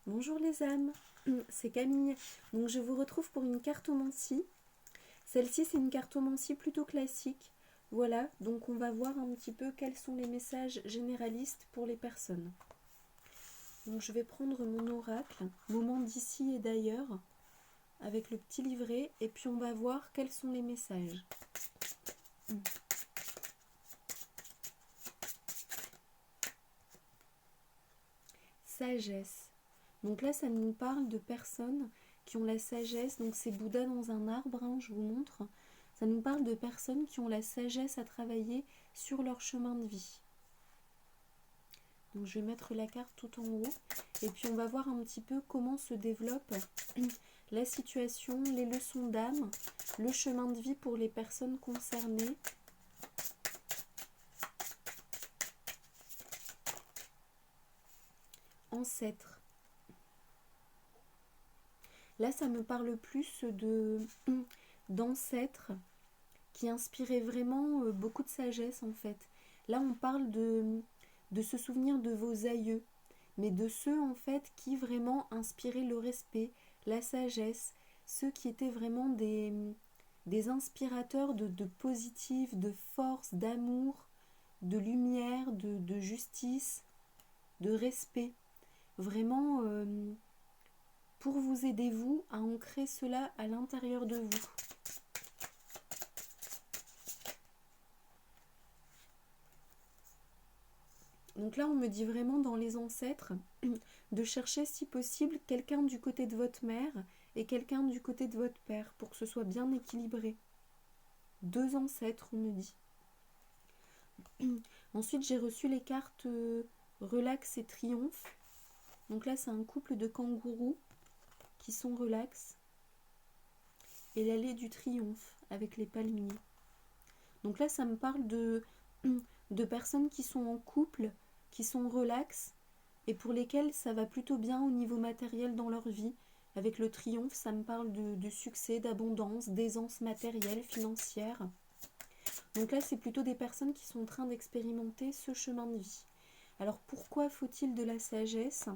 Bonjour les âmes, c'est Camille. Donc je vous retrouve pour une cartomancie. Celle-ci c'est une cartomancie plutôt classique. Voilà, donc on va voir un petit peu quels sont les messages généralistes pour les personnes. Donc je vais prendre mon oracle, moment d'ici et d'ailleurs, avec le petit livret, et puis on va voir quels sont les messages. Sagesse. Donc là, ça nous parle de personnes qui ont la sagesse. Donc c'est Bouddha dans un arbre, hein, je vous montre. Ça nous parle de personnes qui ont la sagesse à travailler sur leur chemin de vie. Donc je vais mettre la carte tout en haut. Et puis on va voir un petit peu comment se développe la situation, les leçons d'âme, le chemin de vie pour les personnes concernées. Ancêtres. Là, ça me parle plus d'ancêtres qui inspiraient vraiment beaucoup de sagesse en fait. Là, on parle de se souvenir de vos aïeux, mais de ceux en fait qui vraiment inspiraient le respect, la sagesse, ceux qui étaient vraiment des inspirateurs de positif, de force, d'amour, de lumière, de justice, de respect. Vraiment pour vous aider vous à ancrer cela à l'intérieur de vous. Donc là, on me dit vraiment dans les ancêtres de chercher si possible quelqu'un du côté de votre mère et quelqu'un du côté de votre père pour que ce soit bien équilibré. Deux ancêtres, on me dit. Ensuite, j'ai reçu les cartes relax et triomphe. Donc là, c'est un couple de kangourous qui sont relax. Et l'allée du triomphe avec les palmiers. Donc là, ça me parle de personnes qui sont en couple, qui sont relax et pour lesquelles ça va plutôt bien au niveau matériel dans leur vie. Avec le triomphe, ça me parle de succès, d'abondance, d'aisance matérielle, financière. Donc là, c'est plutôt des personnes qui sont en train d'expérimenter ce chemin de vie. Alors pourquoi faut-il de la sagesse?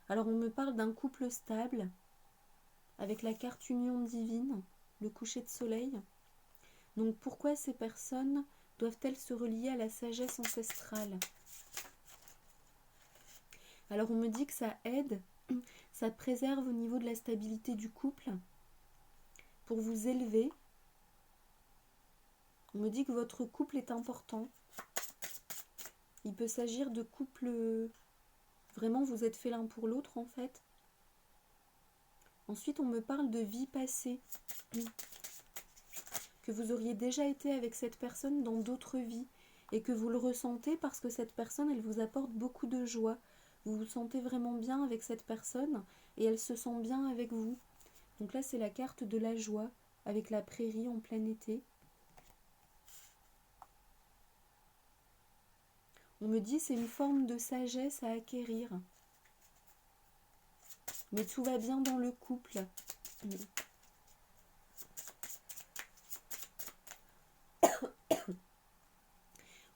Alors on me parle d'un couple stable, avec la carte union divine, le coucher de soleil. Donc pourquoi ces personnes doivent-elles se relier à la sagesse ancestrale? Alors on me dit que ça aide, ça préserve au niveau de la stabilité du couple, pour vous élever. On me dit que votre couple est important. Il peut s'agir de couples, vraiment vous êtes faits l'un pour l'autre en fait. Ensuite on me parle de vie passée, que vous auriez déjà été avec cette personne dans d'autres vies et que vous le ressentez parce que cette personne elle vous apporte beaucoup de joie. Vous vous sentez vraiment bien avec cette personne et elle se sent bien avec vous. Donc là c'est la carte de la joie avec la prairie en plein été. On me dit c'est une forme de sagesse à acquérir. Mais tout va bien dans le couple.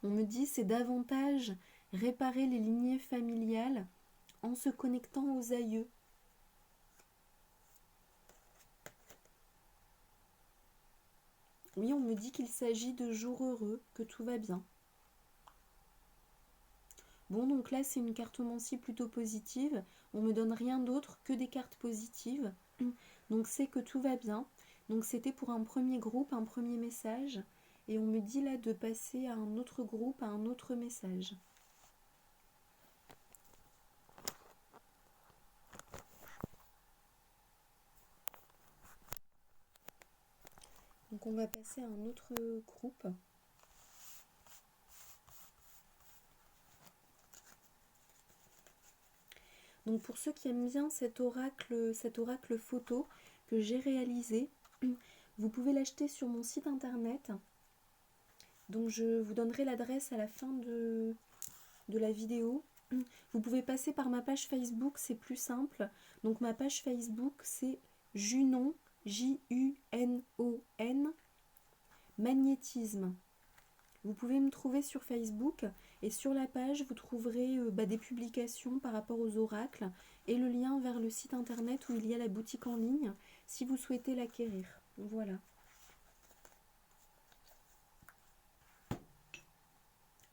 On me dit c'est davantage réparer les lignées familiales en se connectant aux aïeux. Oui, on me dit qu'il s'agit de jours heureux, que tout va bien. Bon, donc là, c'est une cartomancie plutôt positive. On me donne rien d'autre que des cartes positives. Donc c'est que tout va bien. Donc c'était pour un premier groupe, un premier message. Et on me dit là de passer à un autre groupe, à un autre message. Donc on va passer à un autre groupe. Donc pour ceux qui aiment bien cet oracle photo que j'ai réalisé, vous pouvez l'acheter sur mon site internet. Donc je vous donnerai l'adresse à la fin de la vidéo. Vous pouvez passer par ma page Facebook, c'est plus simple. Donc ma page Facebook c'est Junon, Junon, magnétisme. Vous pouvez me trouver sur Facebook et sur la page, vous trouverez des publications par rapport aux oracles et le lien vers le site internet où il y a la boutique en ligne si vous souhaitez l'acquérir. Voilà.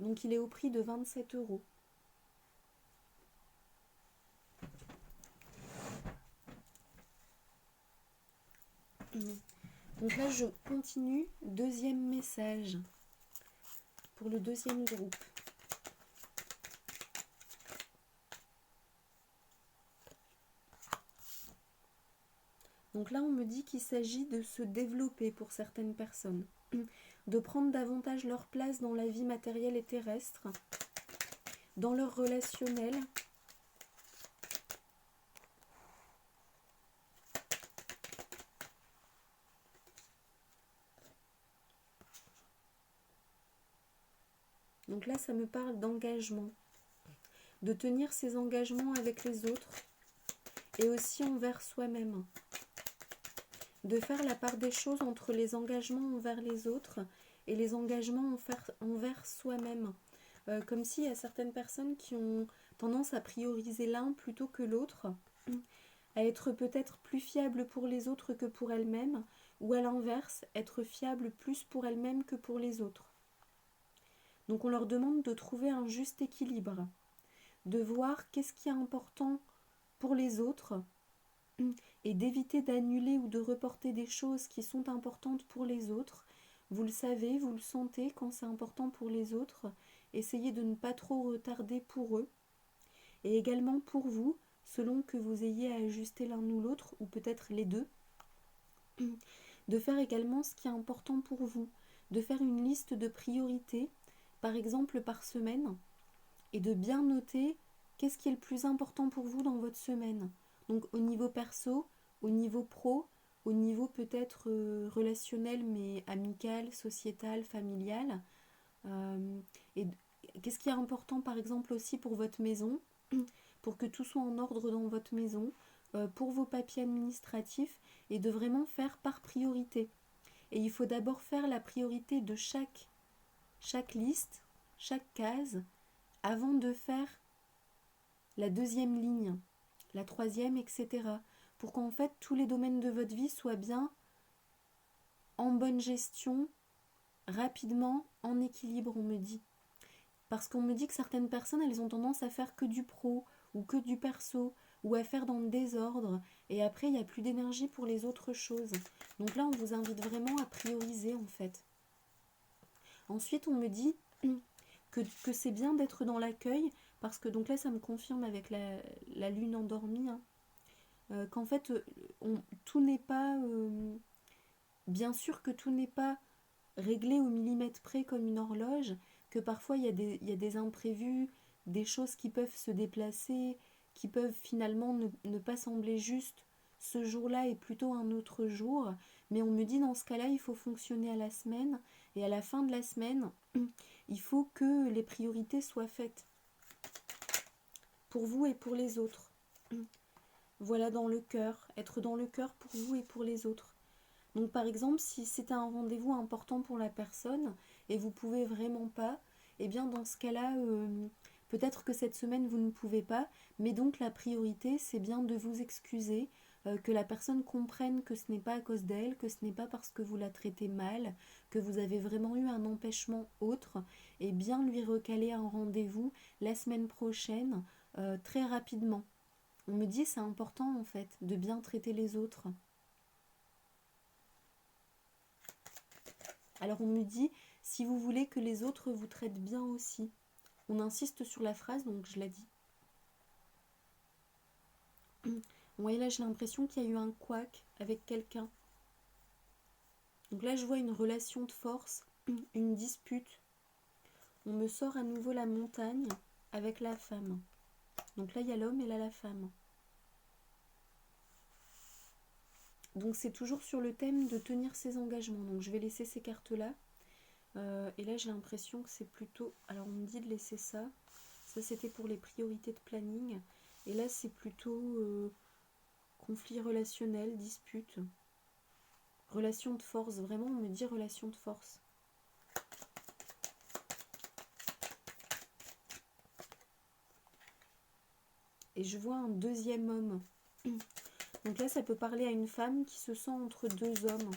Donc il est au prix de 27 €. Donc là, je continue. Deuxième message pour le deuxième groupe. Donc là, on me dit qu'il s'agit de se développer pour certaines personnes, de prendre davantage leur place dans la vie matérielle et terrestre, dans leur relationnel. Donc là, ça me parle d'engagement, de tenir ses engagements avec les autres et aussi envers soi-même. De faire la part des choses entre les engagements envers les autres et les engagements envers soi-même. Comme s'il y a certaines personnes qui ont tendance à prioriser l'un plutôt que l'autre, à être peut-être plus fiable pour les autres que pour elles-mêmes, ou à l'inverse, être fiable plus pour elles-mêmes que pour les autres. Donc on leur demande de trouver un juste équilibre, de voir qu'est-ce qui est important pour les autres et d'éviter d'annuler ou de reporter des choses qui sont importantes pour les autres. Vous le savez, vous le sentez quand c'est important pour les autres. Essayez de ne pas trop retarder pour eux. Et également pour vous, selon que vous ayez à ajuster l'un ou l'autre, ou peut-être les deux, de faire également ce qui est important pour vous, de faire une liste de priorités, par exemple par semaine, et de bien noter qu'est-ce qui est le plus important pour vous dans votre semaine. Donc au niveau perso, au niveau pro, au niveau peut-être relationnel mais amical, sociétal, familial. Et qu'est-ce qui est important par exemple aussi pour votre maison, pour que tout soit en ordre dans votre maison, pour vos papiers administratifs, et de vraiment faire par priorité. Et il faut d'abord faire la priorité de chaque liste, chaque case, avant de faire la deuxième ligne, la troisième, etc. Pour qu'en fait tous les domaines de votre vie soient bien en bonne gestion, rapidement, en équilibre, on me dit. Parce qu'on me dit que certaines personnes, elles ont tendance à faire que du pro ou que du perso, ou à faire dans le désordre, et après il n'y a plus d'énergie pour les autres choses. Donc là, on vous invite vraiment à prioriser en fait. Ensuite, on me dit que c'est bien d'être dans l'accueil, parce que donc là, ça me confirme avec la lune endormie, qu'en fait, tout n'est pas... bien sûr que tout n'est pas réglé au millimètre près comme une horloge, que parfois il y a des imprévus, des choses qui peuvent se déplacer, qui peuvent finalement ne pas sembler juste ce jour-là et plutôt un autre jour. Mais on me dit dans ce cas-là, il faut fonctionner à la semaine, et à la fin de la semaine, il faut que les priorités soient faites pour vous et pour les autres. Voilà, dans le cœur, être dans le cœur pour vous et pour les autres. Donc par exemple, si c'est un rendez-vous important pour la personne et vous pouvez vraiment pas, eh bien dans ce cas-là, peut-être que cette semaine vous ne pouvez pas, mais donc la priorité c'est bien de vous excuser, que la personne comprenne que ce n'est pas à cause d'elle, que ce n'est pas parce que vous la traitez mal, que vous avez vraiment eu un empêchement autre, et bien lui recaler un rendez-vous la semaine prochaine, très rapidement. On me dit c'est important en fait de bien traiter les autres. Alors on me dit, si vous voulez que les autres vous traitent bien aussi. On insiste sur la phrase, donc je la dis. Vous voyez là, j'ai l'impression qu'il y a eu un couac avec quelqu'un. Donc là, je vois une relation de force, une dispute. On me sort à nouveau la montagne avec la femme. Donc là, il y a l'homme et là, la femme. Donc c'est toujours sur le thème de tenir ses engagements. Donc je vais laisser ces cartes-là. Et là, j'ai l'impression que c'est plutôt... Alors, on me dit de laisser ça. Ça, c'était pour les priorités de planning. Et là, c'est plutôt conflit relationnel, dispute. Relation de force. Vraiment, on me dit relation de force. Et je vois un deuxième homme. Donc là, ça peut parler à une femme qui se sent entre deux hommes.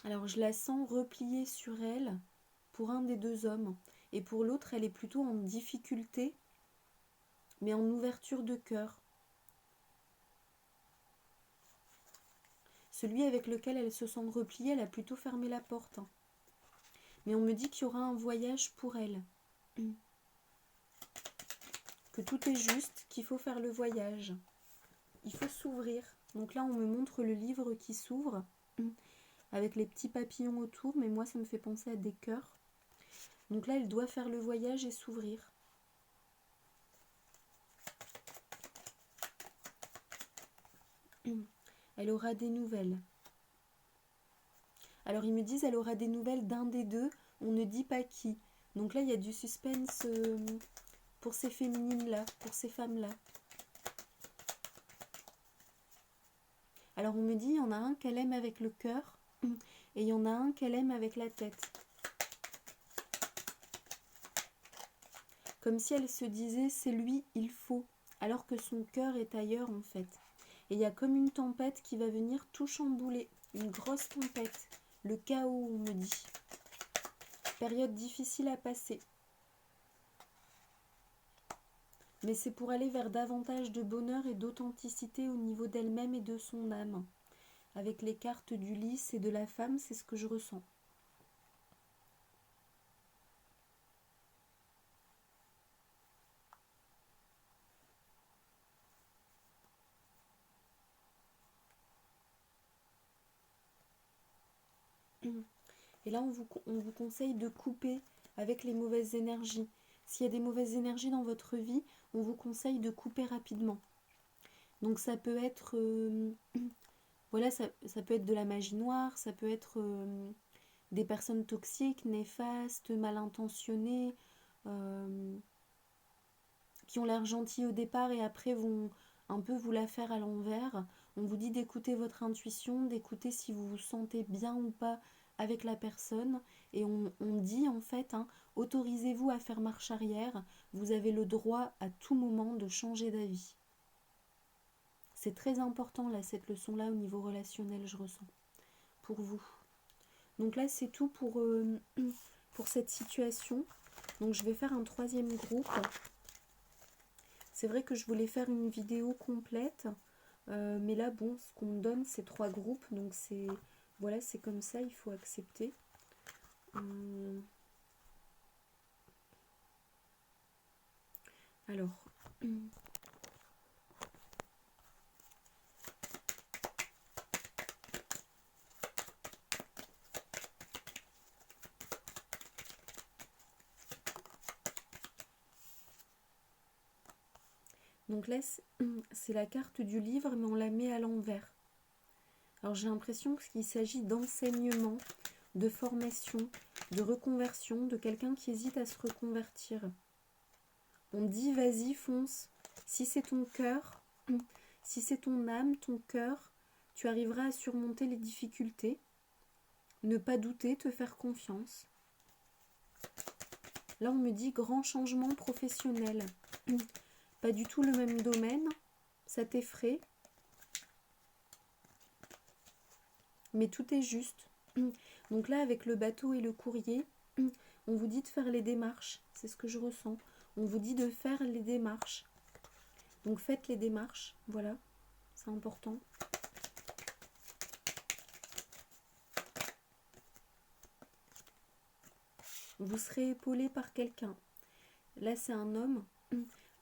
Alors, je la sens repliée sur elle pour un des deux hommes. Et pour l'autre, elle est plutôt en difficulté, mais en ouverture de cœur. Celui avec lequel elle se sent repliée, elle a plutôt fermé la porte. Mais on me dit qu'il y aura un voyage pour elle. Que tout est juste, qu'il faut faire le voyage. Il faut s'ouvrir. Donc là, on me montre le livre qui s'ouvre, avec les petits papillons autour, mais moi, ça me fait penser à des cœurs. Donc là, elle doit faire le voyage et s'ouvrir. Elle aura des nouvelles. Alors, ils me disent, elle aura des nouvelles d'un des deux, on ne dit pas qui. Donc là, il y a du suspense pour ces féminines-là, pour ces femmes-là. Alors, on me dit, il y en a un qu'elle aime avec le cœur, et il y en a un qu'elle aime avec la tête. Comme si elle se disait, c'est lui, il faut, alors que son cœur est ailleurs en fait. Et il y a comme une tempête qui va venir tout chambouler, une grosse tempête, le chaos on me dit. Période difficile à passer. Mais c'est pour aller vers davantage de bonheur et d'authenticité au niveau d'elle-même et de son âme. Avec les cartes du lys et de la femme, c'est ce que je ressens. Et là, on vous conseille de couper avec les mauvaises énergies. S'il y a des mauvaises énergies dans votre vie, on vous conseille de couper rapidement. Donc ça peut être voilà, ça peut être de la magie noire, ça peut être des personnes toxiques, néfastes, mal intentionnées, qui ont l'air gentilles au départ et après vont un peu vous la faire à l'envers. On vous dit d'écouter votre intuition, d'écouter si vous vous sentez bien ou pas avec la personne. Et on dit en fait, autorisez-vous à faire marche arrière. Vous avez le droit à tout moment de changer d'avis. C'est très important là, cette leçon-là au niveau relationnel, je ressens, pour vous. Donc là, c'est tout pour cette situation. Donc je vais faire un troisième groupe. C'est vrai que je voulais faire une vidéo complète, mais là, bon, ce qu'on me donne, c'est 3 groupes, donc c'est voilà, c'est comme ça, il faut accepter. Alors, donc là, c'est la carte du livre, mais on la met à l'envers. Alors j'ai l'impression qu'il s'agit d'enseignement, de formation, de reconversion, de quelqu'un qui hésite à se reconvertir. On dit vas-y, fonce. Si c'est ton cœur, si c'est ton âme, ton cœur, tu arriveras à surmonter les difficultés. Ne pas douter, te faire confiance. Là, on me dit grand changement professionnel. Pas du tout le même domaine, ça t'effraie. Mais tout est juste. Donc là, avec le bateau et le courrier, on vous dit de faire les démarches. C'est ce que je ressens. On vous dit de faire les démarches. Donc faites les démarches, voilà, c'est important. Vous serez épaulé par quelqu'un. Là, c'est un homme,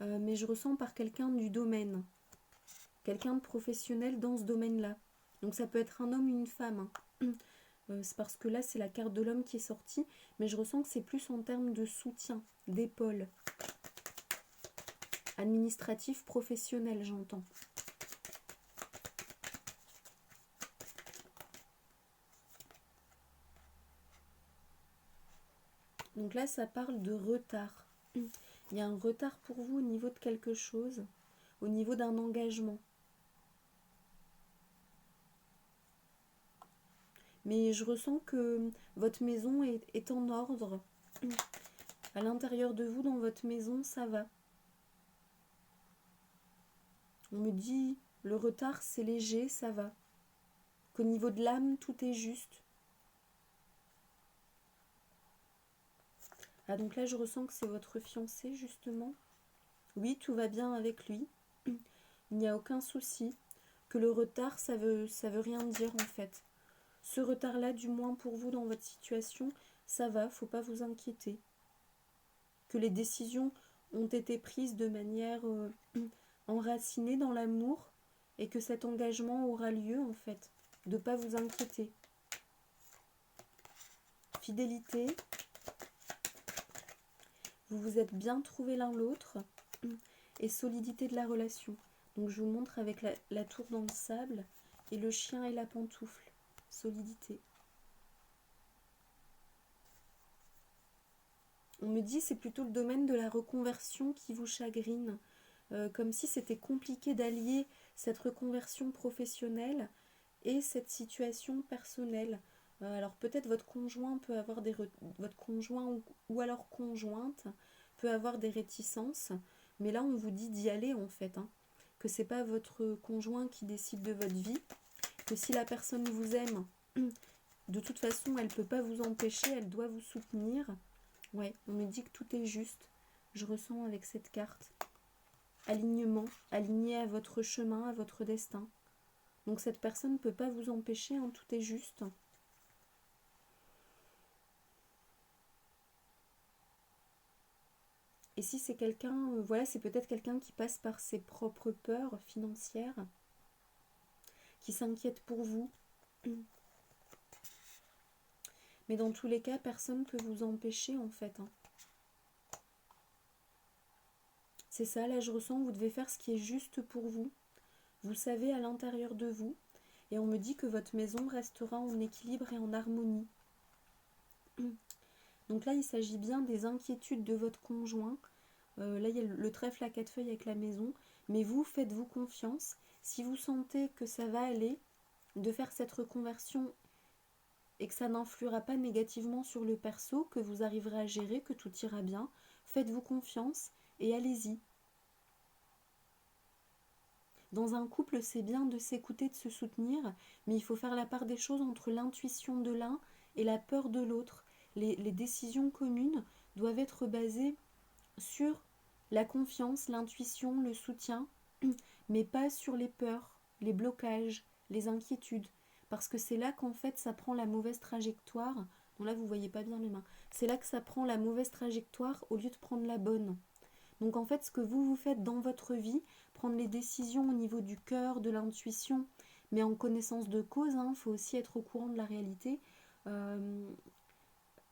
mais je ressens par quelqu'un du domaine. Quelqu'un de professionnel dans ce domaine-là. Donc ça peut être un homme ou une femme. C'est parce que là, c'est la carte de l'homme qui est sortie, mais je ressens que c'est plus en termes de soutien, d'épaule. Administratif, professionnel, j'entends. Donc là, ça parle de retard. Il y a un retard pour vous au niveau de quelque chose, au niveau d'un engagement. mais je ressens que votre maison est en ordre. À l'intérieur de vous, dans votre maison, ça va. On me dit, le retard, c'est léger, ça va. Qu'au niveau de l'âme, tout est juste. Ah, donc là, je ressens que c'est votre fiancé, justement. Oui, tout va bien avec lui. Il n'y a aucun souci. Que le retard, ça veut rien dire, en fait. Ce retard-là, du moins pour vous, dans votre situation, ça va, faut pas vous inquiéter. Que les décisions ont été prises de manière enracinée dans l'amour et que cet engagement aura lieu, en fait. De pas vous inquiéter. Fidélité. Vous vous êtes bien trouvés l'un l'autre. Et solidité de la relation. Donc je vous montre avec la tour dans le sable et le chien et la pantoufle. Solidité. On me dit c'est plutôt le domaine de la reconversion qui vous chagrine. Comme si c'était compliqué d'allier cette reconversion professionnelle et cette situation personnelle. Alors peut-être votre conjoint peut avoir votre conjoint ou alors conjointe peut avoir des réticences, mais là on vous dit d'y aller en fait, hein. Que c'est pas votre conjoint qui décide de votre vie, que si la personne vous aime, de toute façon elle peut pas vous empêcher, elle doit vous soutenir. Ouais, on me dit que tout est juste. Je ressens avec cette carte. Alignement, aligné à votre chemin, à votre destin. Donc cette personne ne peut pas vous empêcher, hein, tout est juste. Et si c'est quelqu'un, voilà, c'est peut-être quelqu'un qui passe par ses propres peurs financières, qui s'inquiète pour vous. Mais dans tous les cas, personne ne peut vous empêcher en fait, hein. C'est ça, là je ressens, vous devez faire ce qui est juste pour vous. Vous savez à l'intérieur de vous. Et on me dit que votre maison restera en équilibre et en harmonie. Donc là, il s'agit bien des inquiétudes de votre conjoint. Là, il y a le trèfle à 4 feuilles avec la maison. Mais vous, faites-vous confiance. Si vous sentez que ça va aller, de faire cette reconversion et que ça n'influera pas négativement sur le perso, que vous arriverez à gérer, que tout ira bien, faites-vous confiance et allez-y. Dans un couple, c'est bien de s'écouter, de se soutenir, mais il faut faire la part des choses entre l'intuition de l'un et la peur de l'autre. Les décisions communes doivent être basées sur la confiance, l'intuition, le soutien, mais pas sur les peurs, les blocages, les inquiétudes. Parce que c'est là qu'en fait ça prend la mauvaise trajectoire. Bon là vous voyez pas bien mes mains. C'est là que ça prend la mauvaise trajectoire au lieu de prendre la bonne. Donc en fait ce que vous faites dans votre vie, prendre les décisions au niveau du cœur, de l'intuition, mais en connaissance de cause, hein, faut aussi être au courant de la réalité.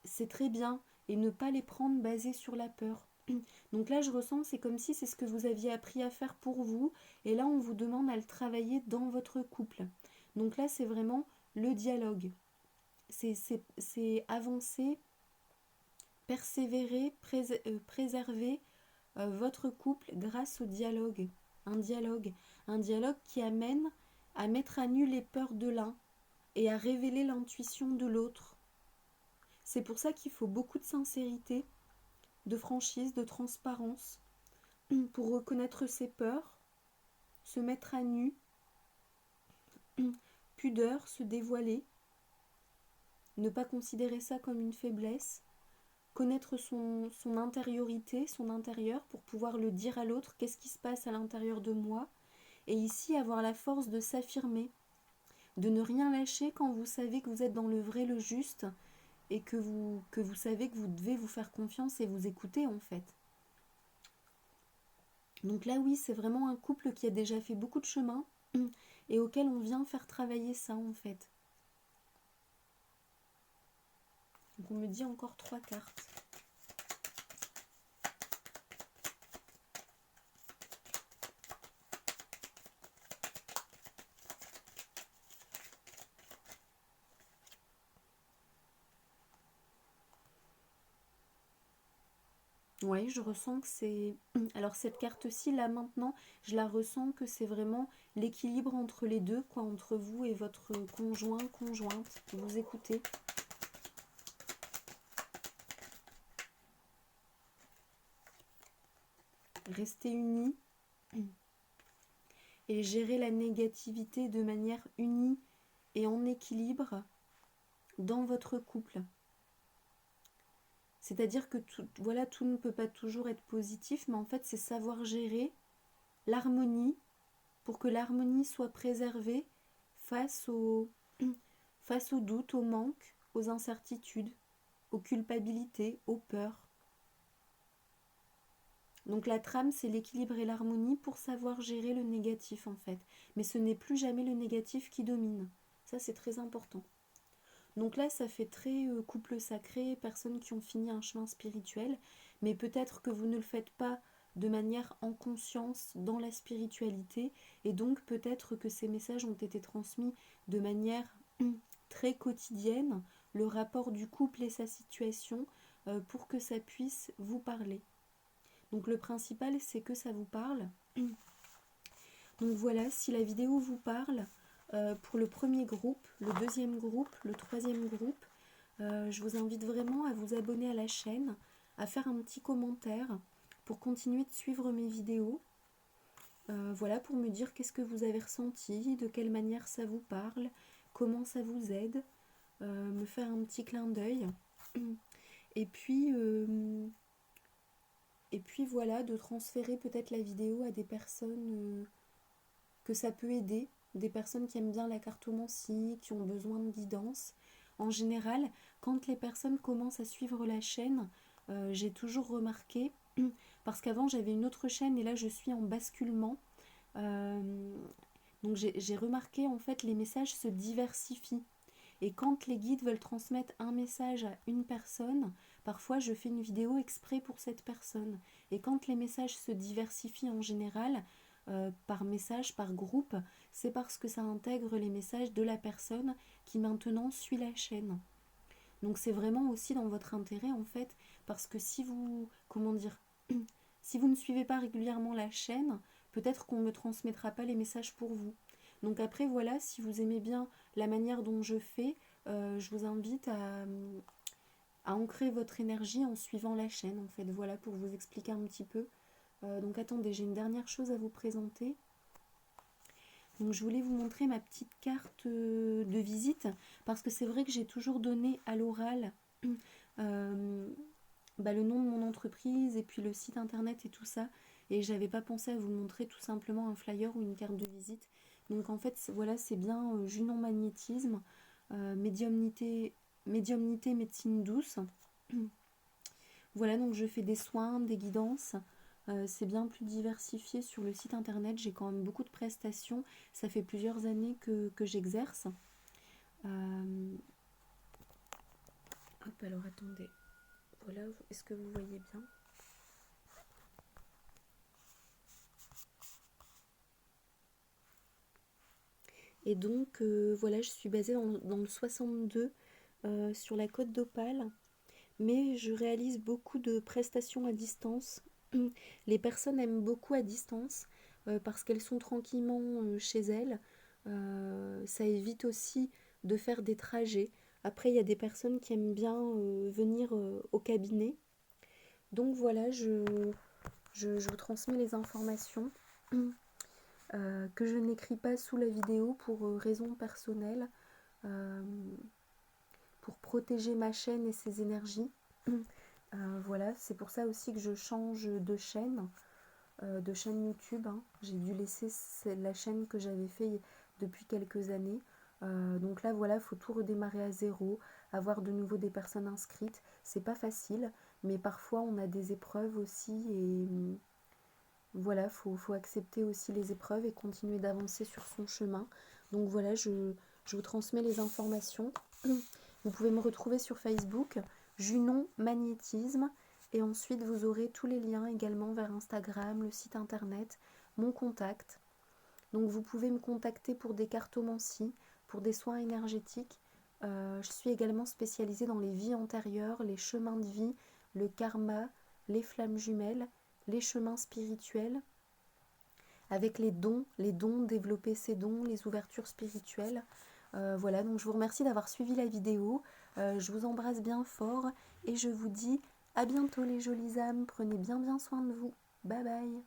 C'est très bien. Et ne pas les prendre basées sur la peur. Donc là je ressens c'est comme si c'est ce que vous aviez appris à faire pour vous. Et là on vous demande à le travailler dans votre couple. Donc là c'est vraiment le dialogue. C'est avancer, persévérer, préserver votre couple grâce au dialogue. Un dialogue qui amène à mettre à nu les peurs de l'un et à révéler l'intuition de l'autre. C'est pour ça qu'il faut beaucoup de sincérité, de franchise, de transparence, pour reconnaître ses peurs, se mettre à nu, pudeur, se dévoiler, ne pas considérer ça comme une faiblesse, connaître son intériorité, son intérieur, pour pouvoir le dire à l'autre, qu'est-ce qui se passe à l'intérieur de moi, et ici avoir la force de s'affirmer, de ne rien lâcher quand vous savez que vous êtes dans le vrai, le juste, et que vous savez que vous devez vous faire confiance et vous écouter en fait. Donc là oui, c'est vraiment un couple qui a déjà fait beaucoup de chemin et auquel on vient faire travailler ça en fait. Donc on me dit encore 3 cartes. Ouais, je ressens que c'est... Alors cette carte-ci, là maintenant, je la ressens que c'est vraiment l'équilibre entre les deux, quoi, entre vous et votre conjoint, conjointe. Vous écoutez. Restez unis et gérer la négativité de manière unie et en équilibre dans votre couple. C'est-à-dire que tout, voilà, tout ne peut pas toujours être positif, mais en fait, c'est savoir gérer l'harmonie pour que l'harmonie soit préservée face face aux doutes, aux manques, aux incertitudes, aux culpabilités, aux peurs. Donc la trame, c'est l'équilibre et l'harmonie pour savoir gérer le négatif en fait. Mais ce n'est plus jamais le négatif qui domine. Ça, c'est très important. Donc là, ça fait très couple sacré, personnes qui ont fini un chemin spirituel, mais peut-être que vous ne le faites pas de manière en conscience dans la spiritualité, et donc peut-être que ces messages ont été transmis de manière très quotidienne, le rapport du couple et sa situation, pour que ça puisse vous parler. Donc le principal, c'est que ça vous parle. Donc voilà, si la vidéo vous parle, pour le premier groupe, le deuxième groupe, le troisième groupe, je vous invite vraiment à vous abonner à la chaîne, à faire un petit commentaire pour continuer de suivre mes vidéos. Voilà, pour me dire qu'est-ce que vous avez ressenti, de quelle manière ça vous parle, comment ça vous aide, me faire un petit clin d'œil. Et puis, voilà, de transférer peut-être la vidéo à des personnes que ça peut aider, des personnes qui aiment bien la cartomancie, qui ont besoin de guidance. En général, quand les personnes commencent à suivre la chaîne, j'ai toujours remarqué, parce qu'avant j'avais une autre chaîne et là je suis en basculement, donc j'ai remarqué en fait les messages se diversifient. Et quand les guides veulent transmettre un message à une personne, parfois je fais une vidéo exprès pour cette personne. Et quand les messages se diversifient en général, par message, par groupe, c'est parce que ça intègre les messages de la personne qui maintenant suit la chaîne. Donc c'est vraiment aussi dans votre intérêt en fait, parce que si vous, comment dire, si vous ne suivez pas régulièrement la chaîne, peut-être qu'on ne transmettra pas les messages pour vous. Donc après voilà, si vous aimez bien la manière dont je fais, je vous invite à ancrer votre énergie en suivant la chaîne en fait. Voilà pour vous expliquer un petit peu. Donc attendez, j'ai une dernière chose à vous présenter. Donc je voulais vous montrer ma petite carte de visite parce que c'est vrai que j'ai toujours donné à l'oral le nom de mon entreprise et puis le site internet et tout ça, et j'avais pas pensé à vous montrer tout simplement un flyer ou une carte de visite. Donc en fait voilà, c'est bien Junon Magnétisme, médiumnité, médecine douce. Voilà, donc je fais des soins, des guidances. C'est bien plus diversifié sur le site internet. J'ai quand même beaucoup de prestations. Ça fait plusieurs années que j'exerce. Hop, alors attendez. Voilà, est-ce que vous voyez bien? Et donc, voilà, je suis basée dans le 62, sur la côte d'Opale. Mais je réalise beaucoup de prestations à distance. Les personnes aiment beaucoup à distance parce qu'elles sont tranquillement chez elles. Ça évite aussi de faire des trajets. Après, il y a des personnes qui aiment bien venir au cabinet. Donc voilà, je vous transmets les informations que je n'écris pas sous la vidéo pour raisons personnelles, euh, pour protéger ma chaîne et ses énergies. Voilà, c'est pour ça aussi que je change de chaîne YouTube. Hein. J'ai dû laisser la chaîne que j'avais fait depuis quelques années. Donc là, voilà, il faut tout redémarrer à zéro, avoir de nouveau des personnes inscrites. C'est pas facile, mais parfois on a des épreuves aussi et voilà, faut accepter aussi les épreuves et continuer d'avancer sur son chemin. Donc voilà, je vous transmets les informations. Vous pouvez me retrouver sur Facebook, Junon Magnétisme, et ensuite vous aurez tous les liens également vers Instagram, le site internet, mon contact. Donc vous pouvez me contacter pour des cartomancies, pour des soins énergétiques. Je suis également spécialisée dans les vies antérieures, les chemins de vie, le karma, les flammes jumelles, les chemins spirituels, avec les dons, développer ses dons, les ouvertures spirituelles. Voilà, donc je vous remercie d'avoir suivi la vidéo. Je vous embrasse bien fort et je vous dis à bientôt les jolies âmes. Prenez bien soin de vous. Bye bye.